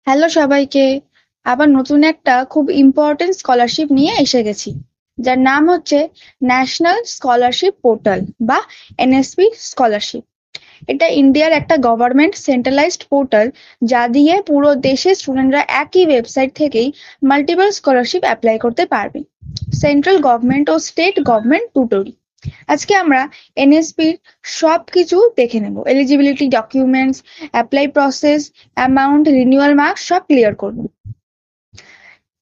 Hello সবাইকে। আবার নতুন একটা খুব ইম্পর্টেন্ট স্কলারশিপ নিয়ে এসে গেছি, যার নাম হচ্ছে ন্যাশনাল স্কলারশিপ পোর্টাল বা এনএসপি স্কলারশিপ। এটা ইন্ডিয়ার একটা গভর্নমেন্ট সেন্ট্রালাইজড পোর্টাল, যা দিয়ে পুরো দেশের স্টুডেন্টরা একই ওয়েবসাইট থেকেই মাল্টিপল স্কলারশিপ অ্যাপ্লাই করতে পারবে, সেন্ট্রাল গভর্নমেন্ট ও স্টেট গভর্নমেন্ট দুটোরই। আজকে আমরা এনএসপির সবকিছু দেখে নেব, eligibility documents, apply process, amount, renewal marks সব ক্লিয়ার করব।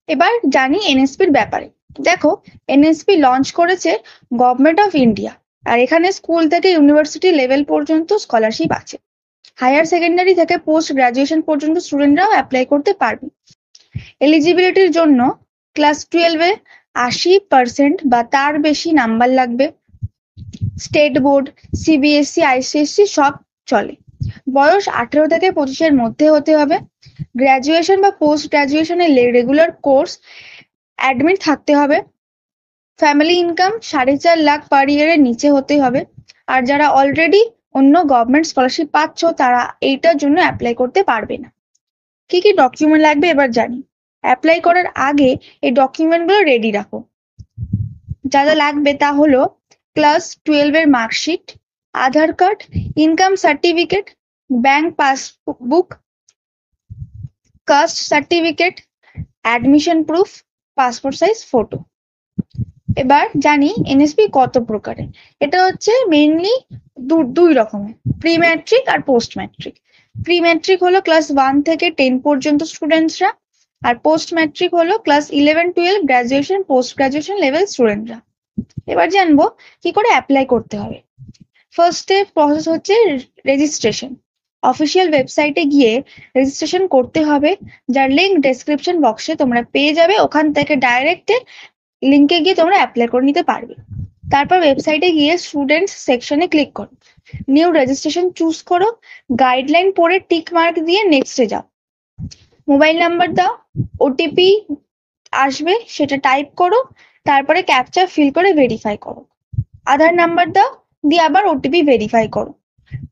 এবার জানি এনএসপির ব্যাপারে। দেখো, এনএসপি লঞ্চ করেছে গভর্নমেন্ট অফ ইন্ডিয়া, আর এখানে স্কুল থেকে ইউনিভার্সিটি লেভেল পর্যন্ত স্কলারশিপ আছে। হায়ার সেকেন্ডারি থেকে পোস্ট গ্রাজুয়েশন পর্যন্ত স্টুডেন্টরাও অ্যাপ্লাই করতে পারবে। এলিজিবিলিটির জন্য ক্লাস 12-এ 80% বা তার বেশি নাম্বার লাগবে। স্টেট বোর্ড, সিবিএসসি, আইসিএসসি সব চলে। বয়স 18 থেকে 25-এর মধ্যে হতে হবে। গ্রাজুয়েশন বা পোস্ট গ্রাজুয়েশনের রেগুলার কোর্স অ্যাডমিট থাকতে হবে। ফ্যামিলি ইনকাম 4.5 লাখ পার ইয়ারের নিচে হতে হবে। আর যারা অলরেডি অন্য গভর্নমেন্ট স্কলারশিপ পাচ্ছ, তারা এইটার জন্য অ্যাপ্লাই করতে পারবে না। কি কি ডকুমেন্ট লাগবে এবার জানি। অ্যাপ্লাই করার আগে এই ডকুমেন্টগুলো রেডি রাখো। যা যা লাগবে তা হলো ক্লাস 12-এর marksheet, Aadhaar card, income certificate, bank passbook, caste certificate, admission proof, passport size photo. এবার জানি এনএসপি কত প্রকারের। এটা হচ্ছে মেইনলি দুই রকমের, প্রি ম্যাট্রিক আর পোস্ট ম্যাট্রিক। প্রি ম্যাট্রিক হলো ক্লাস 1 থেকে 10 পর্যন্ত স্টুডেন্টসরা, আর পোস্ট ম্যাট্রিক হলো class 11-12 graduation, post graduation level স্টুডেন্টরা। এবার জানবো কি করে অ্যাপ্লাই করতে হবে। ফার্স্ট স্টেপ প্রসেস হচ্ছে রেজিস্ট্রেশন। অফিসিয়াল ওয়েবসাইটে গিয়ে রেজিস্ট্রেশন করতে হবে, যার লিঙ্ক ডেসক্রিপশন বক্সে তোমরা পেয়ে যাবে। ওখান থেকে ডাইরেক্ট লিঙ্কে গিয়ে তোমরা অ্যাপ্লাই করে নিতে পারবে। তারপর ওয়েবসাইটে গিয়ে স্টুডেন্টস সেকশনে ক্লিক করো, নিউ রেজিস্ট্রেশন চুজ করো, গাইডলাইন পড়ে টিক মার্ক দিয়ে নেক্সটে যাও। মোবাইল নাম্বার দাও, ওটিপি আসবে সেটা টাইপ করো, তারপরে ক্যাপচা ফিল করে ভেরিফাই করো। আধার নাম্বার দাও, দিয়ে আবার ওটিপি ভেরিফাই করো।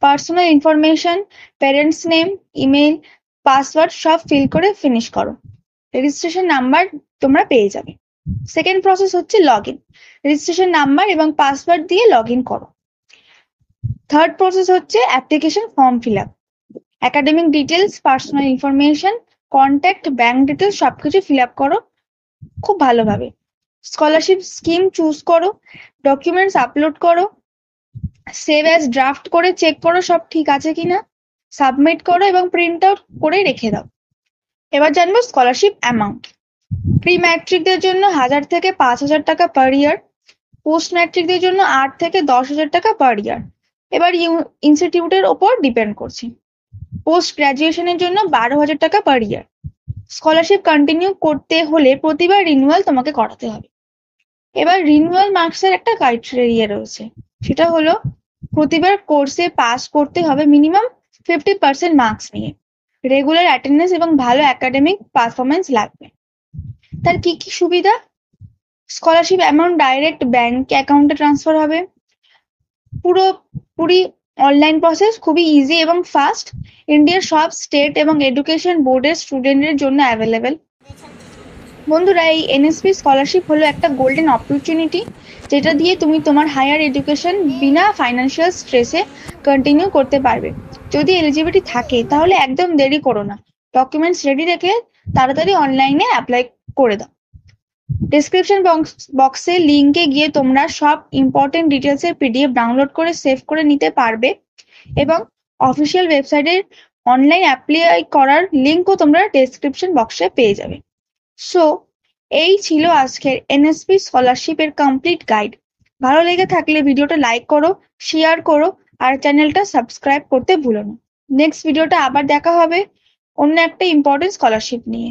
Personal information, parents name, email, password সব ফিল করে ফিনিশ করো। রেজিস্ট্রেশন নাম্বার তোমরা পেয়ে যাবে। সেকেন্ড প্রসেস হচ্ছে লগ ইন। রেজিস্ট্রেশন নাম্বার এবং পাসওয়ার্ড দিয়ে লগ ইন করো। থার্ড প্রসেস হচ্ছে application form fill up. Academic details, personal information, contact, bank details সবকিছু ফিল আপ করো খুব ভালোভাবে। স্কলারশিপ স্কিম চুজ করো, ডকুমেন্টস আপলোড করো, সেভ অ্যাজ ড্রাফট করে চেক করো সব ঠিক আছে কিনা, সাবমিট করো এবং প্রিন্ট আউট করে রেখে দাও। এবার জানবো স্কলারশিপ অ্যামাউন্ট। প্রি ম্যাট্রিকদের জন্য 1000 থেকে 5000 টাকা পার ইয়ার, পোস্ট ম্যাট্রিকদের জন্য 8 থেকে 10,000 টাকা পার ইয়ার। এবার ইনস্টিটিউটের ওপর ডিপেন্ড করছে। পোস্ট গ্রাজুয়েশনের জন্য 12,000 টাকা পার ইয়ার। স্কলারশিপ কন্টিনিউ করতে হলে প্রতিবার রিনিউয়াল তোমাকে করাতে হবে। এবার রিনিউয়াল মার্কসের একটা ক্রাইটেরিয়া রয়েছে, সেটা হলো প্রতিবার কোর্সে পাস করতে হবে মিনিমাম 50% মার্কস নিয়ে। রেগুলার অ্যাটেন্ডেন্স এবং ভালো একাডেমিক পারফরমেন্স লাগবে। তার কি কি সুবিধা? স্কলারশিপ অ্যামাউন্ট ডাইরেক্ট ব্যাংক অ্যাকাউন্টে ট্রান্সফার হবে। পুরোপুরি অনলাইন প্রসেস, খুবই ইজি এবং ফাস্ট। ইন্ডিয়ার সব স্টেট এবং এডুকেশন বোর্ডের স্টুডেন্টের জন্য অ্যাভেলেবেল। বন্ধুরা, এই এনএসপি স্কলারশিপ হলো একটা গোল্ডেন অপরচুনিটি, যেটা দিয়ে তুমি তোমার হায়ার এডুকেশন বিনা ফাইন্যান্সিয়াল স্ট্রেসে কন্টিনিউ করতে পারবে। যদি এলিজিবিলিটি থাকে তাহলে একদম দেরি করো না, ডকুমেন্টস রেডি রেখে তাড়াতাড়ি অনলাইনে অ্যাপ্লাই করে দাও। ডেসক্রিপশন বক্সে লিঙ্কে গিয়ে তোমরা সব ইম্পর্টেন্ট ডিটেলসের পিডিএফ ডাউনলোড করে সেভ করে নিতে পারবে, এবং অফিসিয়াল ওয়েবসাইটের অনলাইন অ্যাপ্লাই করার লিঙ্কও তোমরা ডেসক্রিপশন বক্সে পেয়ে যাবে। সো এই ছিল আজকের এনএসপি স্কলারশিপের কমপ্লিট গাইড। ভালো লেগে থাকলে ভিডিওটা লাইক করো, শেয়ার করো, আর চ্যানেলটা সাবস্ক্রাইব করতে ভুলো না। নেক্সট ভিডিওটা আবার দেখা হবে অন্য একটা ইম্পর্টেন্ট স্কলারশিপ নিয়ে।